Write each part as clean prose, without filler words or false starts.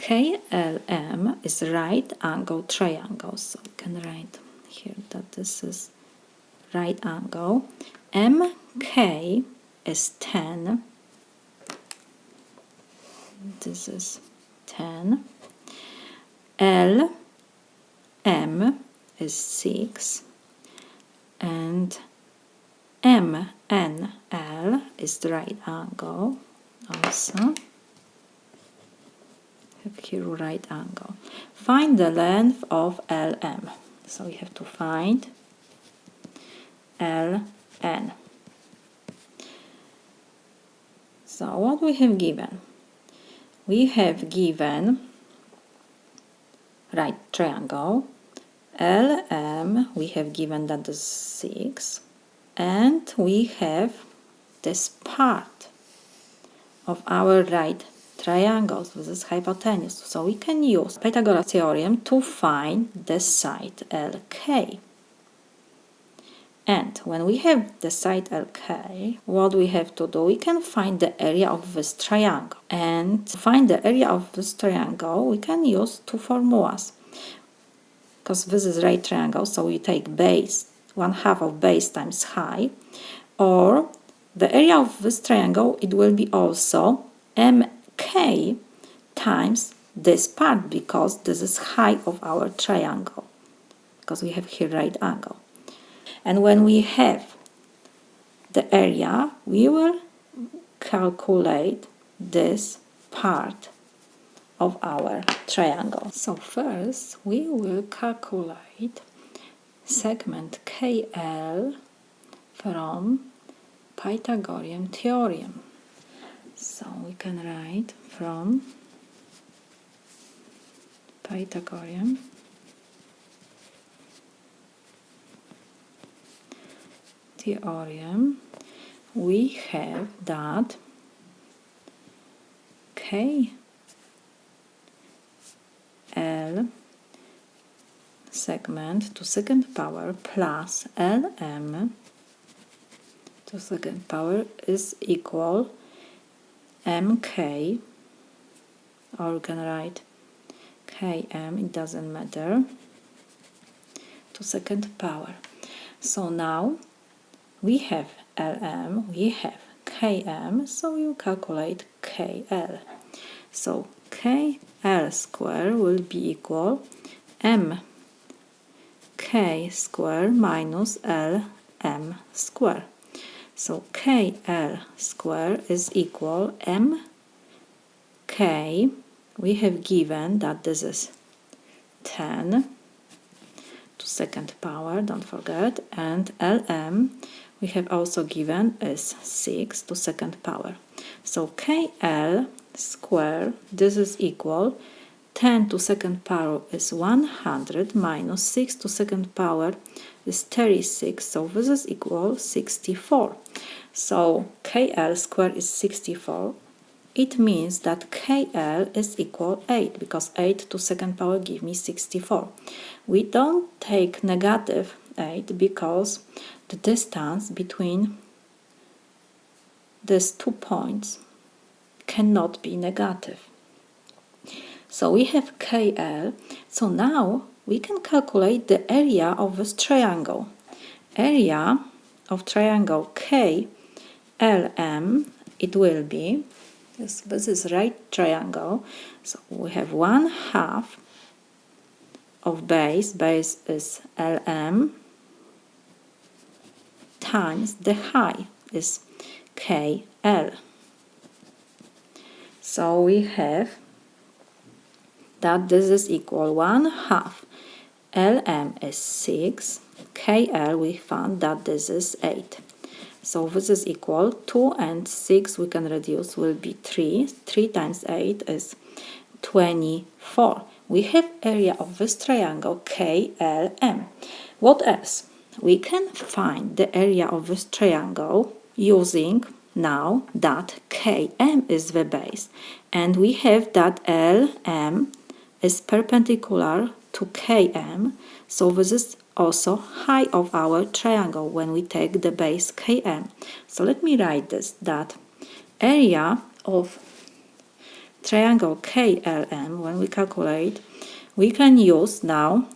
KLM is right angle triangle. So we can write here that this is right angle. MK is 10. This is 10. LM is 6. And MNL is the right angle also. Have here right angle. Find the length of LM. So we have to find LN. So what we have given? We have given right triangle. LM we have given that is 6. And we have this part of our right triangles, this is hypotenuse. So we can use Pythagoras theorem to find the side LK. And when we have the side LK, what we have to do, we can find the area of this triangle. And to find the area of this triangle, we can use two formulas. Because this is right triangle, so we take base, 1/2 of base times height, or the area of this triangle, it will be also MK times this part, because this is height of our triangle, because we have here right angle. And when we have the area, we will calculate this part of our triangle. So first we will calculate segment KL from Pythagorean theorem. So we can write from Pythagorean theorem, we have that KL segment to second power plus LM to second power is equal MK, or you can write KM, it doesn't matter, to second power. So now we have LM, we have KM, so you calculate KL. So KL square will be equal MK square minus LM square. So KL square is equal MK, we have given that this is 10 to second power, don't forget, and LM we have also given is 6 to second power. So KL square, this is equal 10 to second power is 100 minus 6 to second power is 36, so this is equal 64. So KL square is 64. It means that KL is equal 8, because 8 to second power give me 64. We don't take negative 8 because the distance between these 2 points cannot be negative. So we have KL. So now we can calculate the area of this triangle. Area of triangle KLM, it will be, this is right triangle, so we have 1/2 of base is LM, times the height is KL. So we have that this is equal 1/2. LM is 6, KL we found that this is 8. So this is equal 2 and 6 we can reduce, will be 3. 3 times 8 is 24. We have area of this triangle KLM. What else? We can find the area of this triangle using now that KM is the base, and we have that LM is perpendicular to KM, so this is also height of our triangle when we take the base KM. So let me write this, that area of triangle KLM, when we calculate, we can use now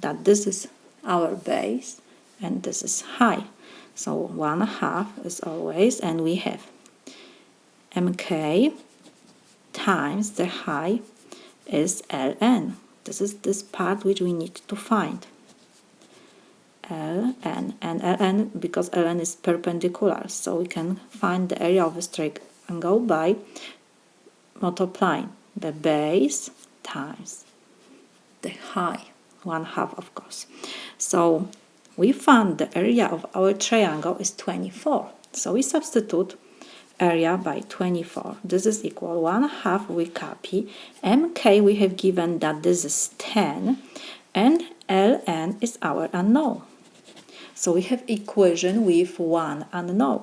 that this is our base and this is high. So 1/2 is always, and we have MK times the height is ln. This is this part which we need to find. ln, and ln, because ln is perpendicular, so we can find the area of a triangle by multiplying the base times the height, 1/2 of course. So we found the area of our triangle is 24. So we substitute area by 24. This is equal 1/2, we copy. MK we have given that this is 10 and ln is our unknown. So we have equation with one unknown.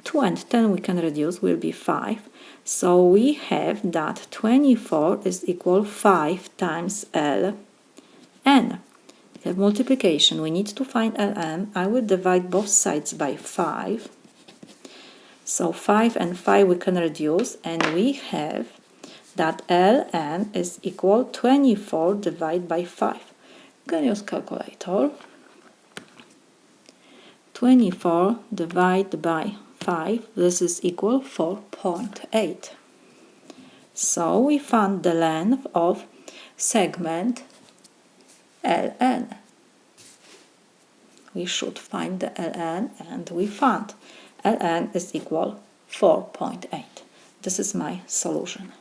2 and 10 we can reduce, will be 5. So we have that 24 is equal 5 times ln. We have multiplication, we need to find ln. I will divide both sides by 5. So 5 and 5 we can reduce, and we have that ln is equal 24 divided by 5. You can use calculator. 24 divided by 5, this is equal 4.8. So we found the length of segment ln. We should find the ln, and we found ln is equal 4.8. This is my solution.